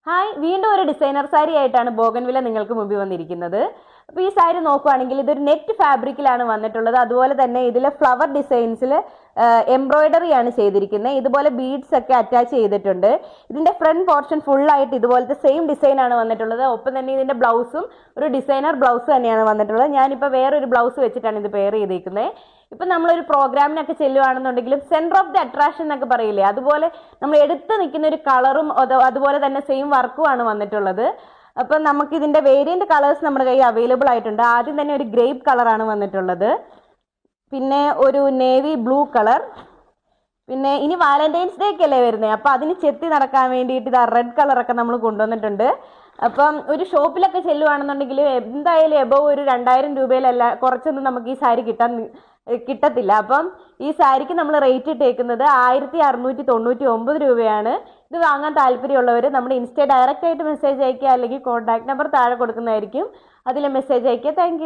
Hi, വീണ്ടും ഒരു designer sari ആയിട്ടാണ് ബോഗൻവില്ല നിങ്ങൾക്ക് മുമ്പിൽ വന്നിരിക്കുന്നത്. അപ്പോൾ ഈ സാരി നോക്കുവാണെങ്കിൽ ഇതൊരു നെറ്റ് ഫാബ്രിക്കിലാണ് വന്നിട്ടുള്ളത്. അതുപോലെ തന്നെ ഇതിൽ ഫ്ലവർ ഡിസൈൻസിൽ എംബ്രോയിഡറി ആണ് ചെയ്തിരിക്കുന്നത്. ഇതുപോലെ ബീഡ്സ് ഒക്കെ അറ്റാച്ച് ചെയ്തിട്ടുണ്ട്. ഇതിന്റെ ഫ്രണ്ട് പോർഷൻ ഫുൾ ആയിട്ട് ഇതുപോലത്തെ സെയിം ഡിസൈൻ ആണ് വന്നിട്ടുള്ളത്. ഒപ്പം തന്നെ ഇതിന്റെ ബ്ലൗസും ഒരു ഡിസൈനർ ബ്ലൗസ് തന്നെയാണ് വന്നിട്ടുള്ളത്. ഞാനിപ്പോൾ വേറൊരു ബ്ലൗസ് വെച്ചിട്ടാണ് ഇത് പെയർ ചെയ്തിരിക്കുന്നത്. ഇപ്പം നമ്മളൊരു പ്രോഗ്രാമിനൊക്കെ ചെല്ലുവാണെന്നുണ്ടെങ്കിലും സെന്റർ ഓഫ് ദി അട്രാക്ഷൻ എന്നൊക്കെ പറയില്ലേ, അതുപോലെ നമ്മൾ എടുത്ത് നിൽക്കുന്ന ഒരു കളറും അതുപോലെ തന്നെ സെയിം വർക്കും ആണ് വന്നിട്ടുള്ളത്. അപ്പം നമുക്ക് ഇതിന്റെ വേരിയന്റ് കളേഴ്സ് നമ്മുടെ കയ്യിൽ അവൈലബിൾ ആയിട്ടുണ്ട്. ആദ്യം തന്നെ ഒരു ഗ്രേപ്പ് കളറാണ് വന്നിട്ടുള്ളത്, പിന്നെ ഒരു നേവി ബ്ലൂ കളർ, പിന്നെ ഇനി വാലന്റൈൻസ് ഡേ ഒക്കെ അല്ലേ വരുന്നത്, അപ്പം അതിന് ചെത്തി നടക്കാൻ വേണ്ടിയിട്ട് ഇതാ റെഡ് കളറൊക്കെ നമ്മൾ കൊണ്ടുവന്നിട്ടുണ്ട്. അപ്പം ഒരു ഷോപ്പിലൊക്കെ ചെല്ലുവാണെന്നുണ്ടെങ്കിൽ എന്തായാലും എബവ് ഒരു 2000 രൂപയിലല്ല കുറച്ചൊന്നും നമുക്ക് ഈ സാരി കിട്ടത്തില്ല. അപ്പം ഈ സാരിക്ക് നമ്മൾ റേറ്റ് ഇട്ടേക്കുന്നത് 1699 രൂപയാണ്. ഇത് വാങ്ങാൻ താല്പര്യമുള്ളവർ നമ്മുടെ ഇൻസ്റ്റ ഡയറക്റ്റ് ആയിട്ട് മെസ്സേജ് അയക്കുക, അല്ലെങ്കിൽ കോൺടാക്ട് നമ്പർ താഴെ കൊടുക്കുന്നതായിരിക്കും, അതിൽ മെസ്സേജ് അയക്കുക. താങ്ക്